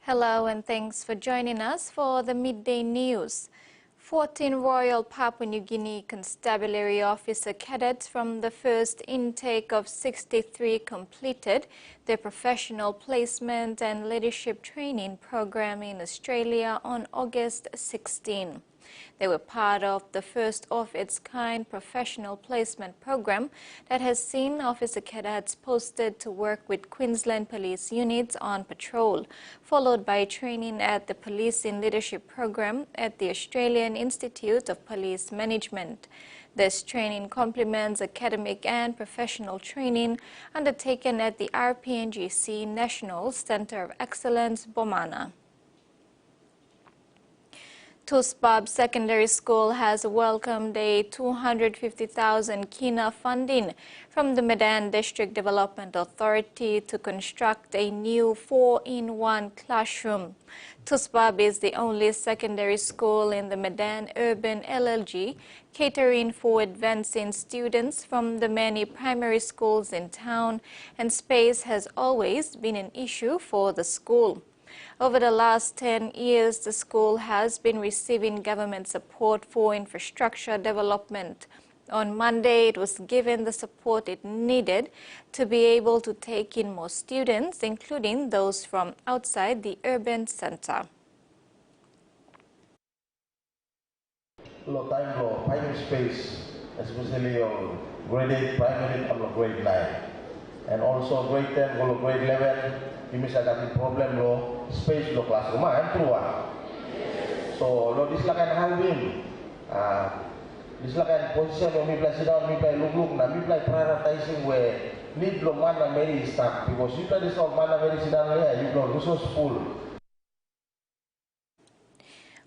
Hello and thanks for joining us for the Midday News. 14 Royal Papua New Guinea Constabulary Officer cadets from the first intake of 63 completed their professional placement and leadership training program in Australia on August 16. They were part of the first of its kind professional placement program that has seen officer cadets posted to work with Queensland police units on patrol, followed by training at the Policing Leadership Program at the Australian Institute of Police Management. This training complements academic and professional training undertaken at the RPNGC National Centre of Excellence, Bomana. Tuspab Secondary School has welcomed a 250,000 kina funding from the Medan District Development Authority to construct a new 4-in-1 classroom. Tuspab is the only secondary school in the Medan Urban LLG catering for advancing students from the many primary schools in town, and space has always been an issue for the school. Over the last 10 years, the school has been receiving government support for infrastructure development. On Monday, it was given the support it needed to be able to take in more students, including those from outside the urban center. Finding space, especially on grade 8 primary and grade 9, and also grade 10 or grade 11. Misalkan problem lo space lo classroom keluar. So lo dislakan halwin. Dislakan position lo mi play down, mi play look na mi play prioritizing where need lo mana very start because you play this all mana very sidang le you lo resource full.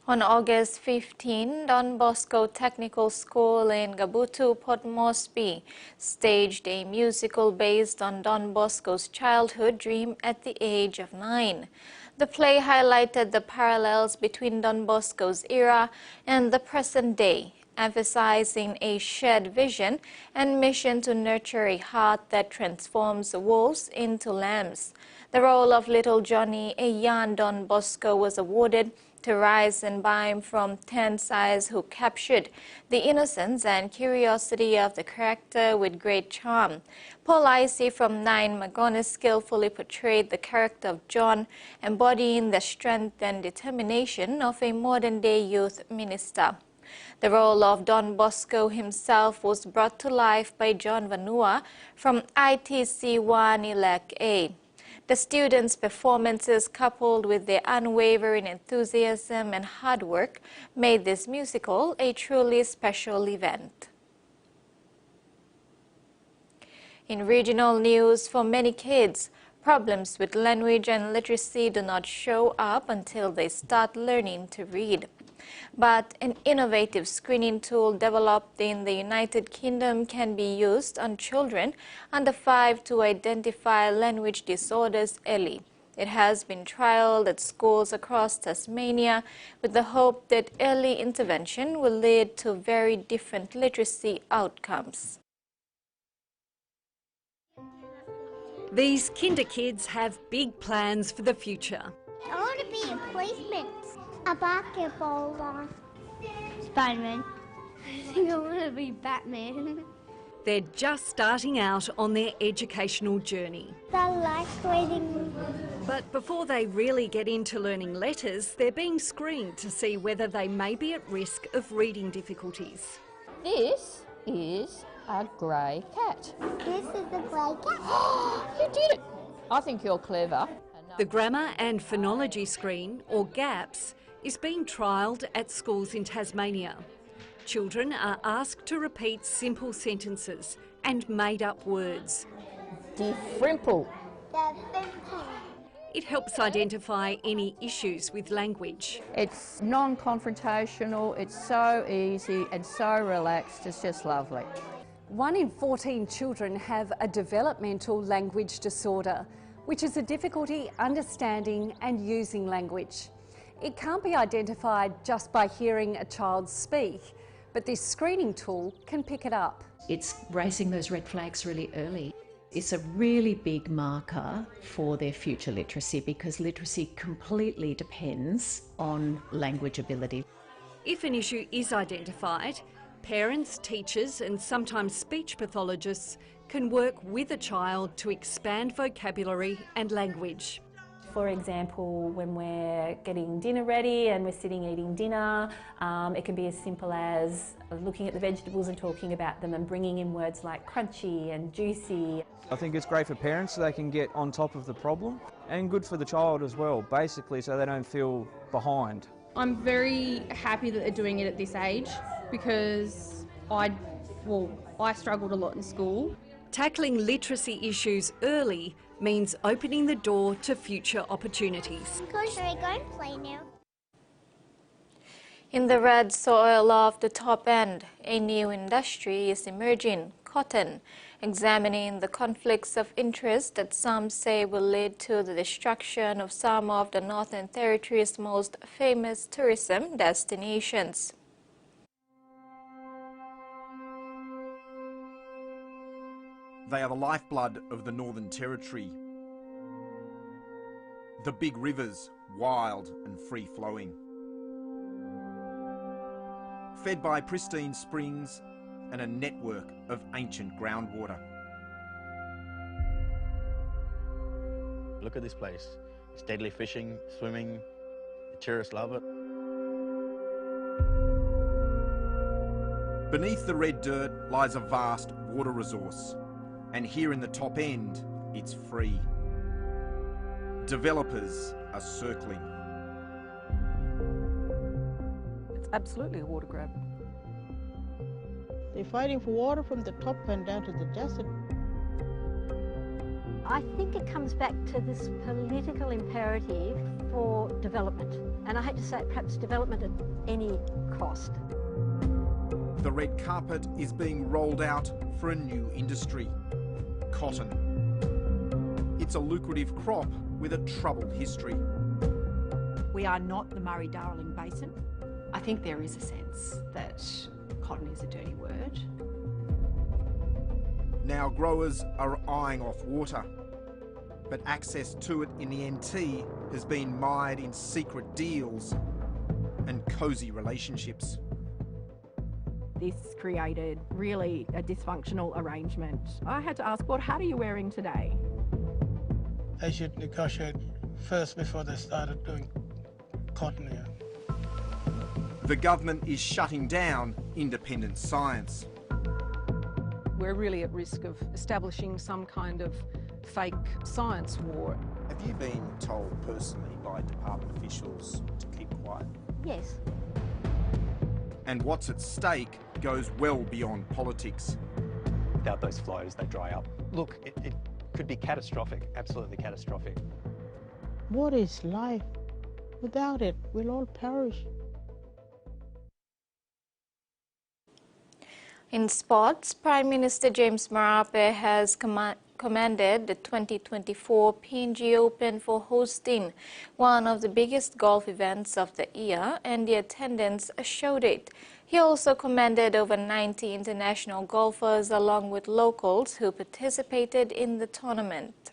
On August 15, Don Bosco Technical School in Gabutu, Port Moresby, staged a musical based on Don Bosco's childhood dream at the age of 9. The play highlighted the parallels between Don Bosco's era and the present day, emphasizing a shared vision and mission to nurture a heart that transforms wolves into lambs. The role of Little Johnny, a young Don Bosco, was awarded to Rise and Bime from Tensai's, who captured the innocence and curiosity of the character with great charm. Paul Icey from 9 Magones skillfully portrayed the character of John, embodying the strength and determination of a modern-day youth minister. The role of Don Bosco himself was brought to life by John Vanua from ITC1 Elec A. The students' performances, coupled with their unwavering enthusiasm and hard work, made this musical a truly special event. In regional news, for many kids, problems with language and literacy do not show up until they start learning to read. But an innovative screening tool developed in the United Kingdom can be used on children under 5 to identify language disorders early. It has been trialed at schools across Tasmania with the hope that early intervention will lead to very different literacy outcomes. These kinder kids have big plans for the future. I want to be a policeman, a basketballer, Spider-Man. I think I want to be Batman. They're just starting out on their educational journey. I like reading. But before they really get into learning letters, they're being screened to see whether they may be at risk of reading difficulties. This is a grey cat. This is a grey cat. You did it! I think you're clever. The Grammar and Phonology Screen, or GAPS, is being trialled at schools in Tasmania. Children are asked to repeat simple sentences and made-up words. Diffrimple. It helps identify any issues with language. It's non-confrontational, it's so easy and so relaxed, it's just lovely. 1 in 14 children have a developmental language disorder, which is a difficulty understanding and using language. It can't be identified just by hearing a child speak, but this screening tool can pick it up. It's raising those red flags really early. It's a really big marker for their future literacy because literacy completely depends on language ability. If an issue is identified, parents, teachers and sometimes speech pathologists can work with a child to expand vocabulary and language. For example, when we're getting dinner ready and we're sitting eating dinner, it can be as simple as looking at the vegetables and talking about them and bringing in words like crunchy and juicy. I think it's great for parents so they can get on top of the problem, and good for the child as well, basically so they don't feel behind. I'm very happy that they're doing it at this age because I struggled a lot in school. Tackling literacy issues early means opening the door to future opportunities. Should I go and play now? In the red soil of the top end, a new industry is emerging, cotton, examining the conflicts of interest that some say will lead to the destruction of some of the Northern Territory's most famous tourism destinations. They are the lifeblood of the Northern Territory. The big rivers, wild and free-flowing. Fed by pristine springs and a network of ancient groundwater. Look at this place. It's deadly fishing, swimming, the tourists love it. Beneath the red dirt lies a vast water resource. And here in the top end, it's free. Developers are circling. It's absolutely a water grab. They're fighting for water from the top and down to the desert. I think it comes back to this political imperative for development. And I hate to say it, perhaps development at any cost. The red carpet is being rolled out for a new industry. Cotton. It's a lucrative crop with a troubled history. We are not the Murray-Darling Basin. I think there is a sense that cotton is a dirty word. Now growers are eyeing off water, but access to it in the NT has been mired in secret deals and cosy relationships. This created really a dysfunctional arrangement. I had to ask, what hat are you wearing today? They should negotiate first before they started doing cotton here. The government is shutting down independent science. We're really at risk of establishing some kind of fake science war. Have you been told personally by department officials to keep quiet? Yes. And what's at stake goes well beyond politics. Without those flows, they dry up. Look, it could be catastrophic, absolutely catastrophic. What is life? Without it, we'll all perish. In sports, Prime Minister James Marape has commended the 2024 PNG Open for hosting one of the biggest golf events of the year, and the attendance showed it. He also commended over 90 international golfers along with locals who participated in the tournament.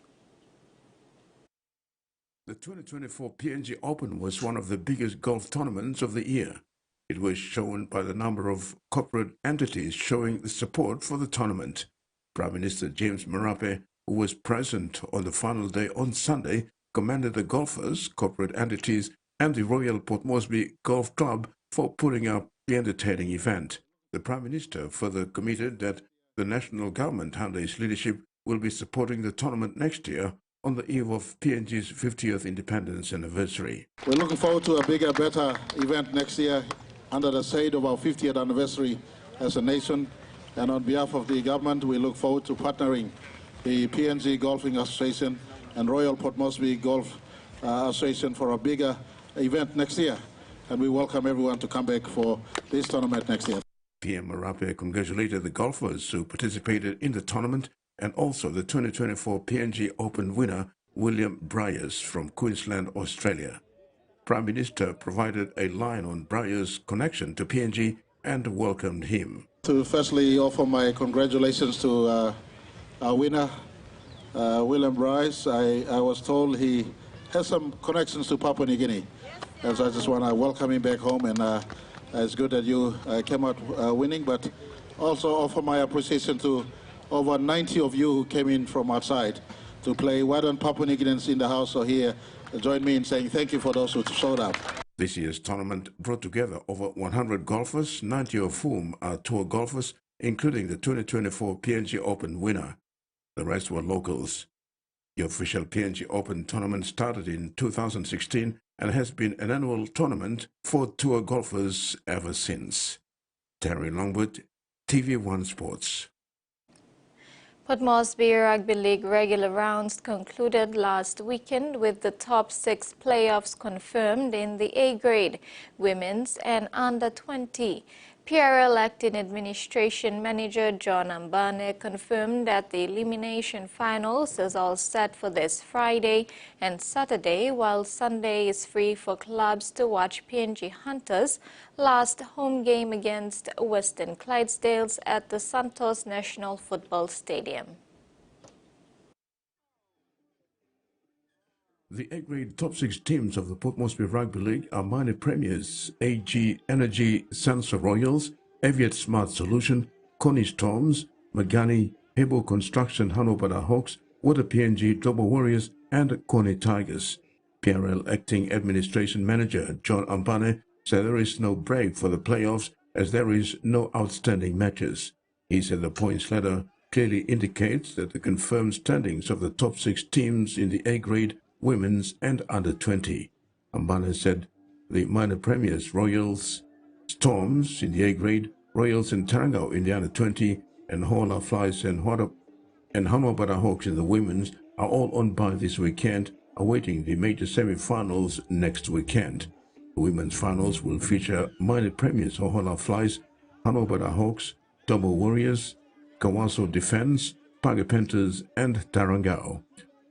The 2024 PNG Open was one of the biggest golf tournaments of the year. It was shown by the number of corporate entities showing the support for the tournament. Prime Minister James Marape, who was present on the final day on Sunday, commended the golfers, corporate entities, and the Royal Port Moresby Golf Club for putting up the entertaining event. The Prime Minister further committed that the national government, under his leadership, will be supporting the tournament next year on the eve of PNG's 50th independence anniversary. We're looking forward to a bigger, better event next year under the shade of our 50th anniversary as a nation. And on behalf of the government, we look forward to partnering the PNG Golfing Association and Royal Port Moresby Golf Association for a bigger event next year. And we welcome everyone to come back for this tournament next year. PM Marape congratulated the golfers who participated in the tournament and also the 2024 PNG Open winner, William Bryars from Queensland, Australia. Prime Minister provided a line on Bryars' connection to PNG and welcomed him. To firstly offer my congratulations to our winner, William Bryce. I was told he has some connections to Papua New Guinea. And so I just want to welcome him back home, and it's good that you came out winning, but also offer my appreciation to over 90 of you who came in from outside to play. Why don't Papua New Guineans in the house or here join me in saying thank you for those who showed up. This year's tournament brought together over 100 golfers, 90 of whom are tour golfers, including the 2024 PNG Open winner. The rest were locals. The official PNG Open tournament started in 2016 and has been an annual tournament for tour golfers ever since. Terry Longwood, TV1 Sports. Port Moresby Rugby League regular rounds concluded last weekend with the top 6 playoffs confirmed in the A grade, women's and under-20. PRL Acting Administration Manager John Ambane confirmed that the elimination finals is all set for this Friday and Saturday, while Sunday is free for clubs to watch PNG Hunters' last home game against Western Clydesdales at the Santos National Football Stadium. The A-grade top 6 teams of the Port Moresby Rugby League are minor premiers: AG Energy Sansa Royals, Aviat Smart Solution, Connie Storms, Magani, Hebo Construction Hanobada Hawks, Water PNG Global Warriors, and Connie Tigers. PRL Acting Administration Manager John Ambane said there is no break for the playoffs as there is no outstanding matches. He said the points ladder clearly indicates that the confirmed standings of the top 6 teams in the A-grade, women's and under-20. Ambane said the minor premiers Royals, Storms in the A-grade, Royals and Tarangao in the under-20, and Hola Flies and Hanwabara Hawks in the women's are all on bye this weekend, awaiting the major semi-finals next weekend. The women's finals will feature minor premiers Hola Flies, Hanwabara Hawks, Double Warriors, Kawaso Defense, Paga Panthers and Tarangao.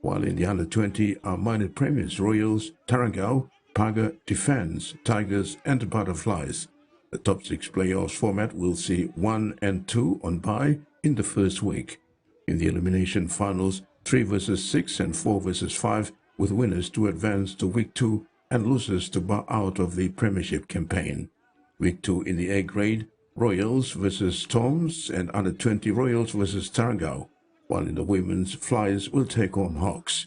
While in the under-20 are minor premiers Royals, Tarangao, Paga, Defense, Tigers and Butterflies. The top 6 playoffs format will see 1 and 2 on bye in the first week. In the elimination finals, 3 versus 6 and 4 versus 5, with winners to advance to week 2 and losers to bow out of the premiership campaign. Week 2 in the A grade, Royals versus Storms and under-20 Royals versus Tarangao, while in the women's, Flyers will take on Hawks.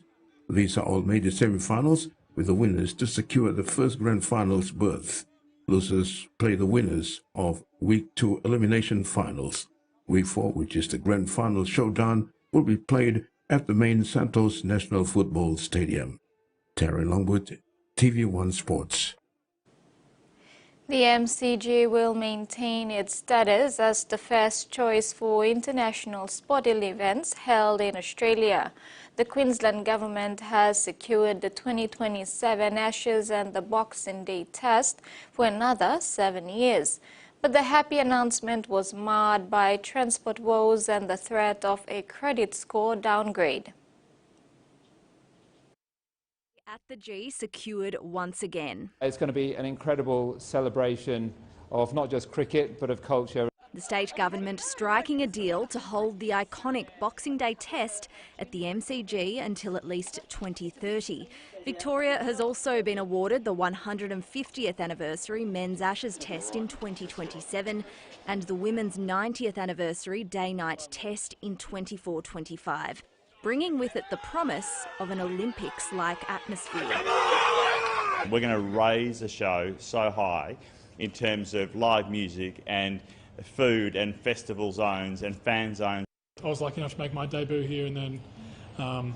These are all major semi-finals, with the winners to secure the first grand finals berth. Losers play the winners of Week 2 elimination finals. Week 4, which is the grand final showdown, will be played at the main Santos National Football Stadium. Terry Longwood, TV1 Sports. The MCG will maintain its status as the first choice for international sporting events held in Australia. The Queensland government has secured the 2027 Ashes and the Boxing Day Test for another 7 years. But the happy announcement was marred by transport woes and the threat of a credit score downgrade. At the G secured once again. It's going to be an incredible celebration of not just cricket but of culture. The state government striking a deal to hold the iconic Boxing Day Test at the MCG until at least 2030. Victoria has also been awarded the 150th anniversary Men's Ashes Test in 2027 and the Women's 90th anniversary Day-Night Test in 24-25. Bringing with it the promise of an Olympics-like atmosphere. We're going to raise the show so high in terms of live music and food and festival zones and fan zones. I was lucky enough to make my debut here, and then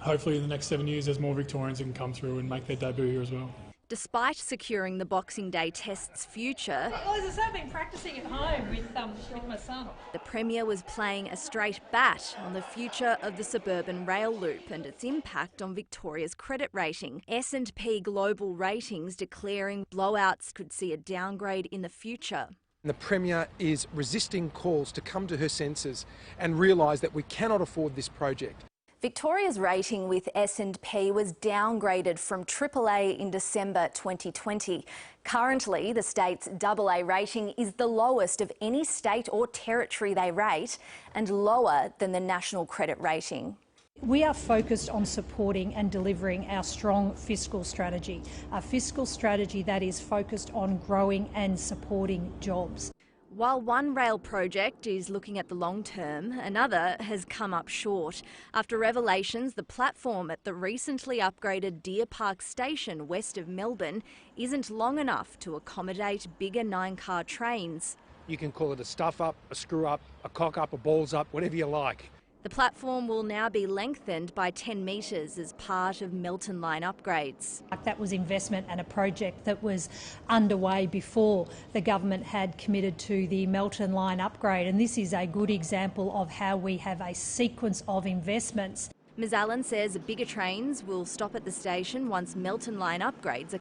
hopefully in the next 7 years there's more Victorians that can come through and make their debut here as well. Despite securing the Boxing Day Test's future, I've been practising at home with my son. The Premier was playing a straight bat on the future of the suburban rail loop and its impact on Victoria's credit rating. S&P Global Ratings declaring blowouts could see a downgrade in the future. The Premier is resisting calls to come to her senses and realise that we cannot afford this project. Victoria's rating with S&P was downgraded from AAA in December 2020. Currently, the state's AA rating is the lowest of any state or territory they rate and lower than the national credit rating. We are focused on supporting and delivering our strong fiscal strategy, a fiscal strategy that is focused on growing and supporting jobs. While one rail project is looking at the long term, another has come up short. After revelations, the platform at the recently upgraded Deer Park station west of Melbourne isn't long enough to accommodate bigger 9-car trains. You can call it a stuff up, a screw up, a cock up, a balls up, whatever you like. The platform will now be lengthened by 10 metres as part of Melton Line upgrades. That was investment and a project that was underway before the government had committed to the Melton Line upgrade, and this is a good example of how we have a sequence of investments. Ms Allen says bigger trains will stop at the station once Melton Line upgrades are.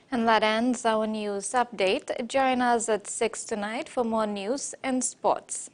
And that ends our news update. Join us at 6 tonight for more news and sports.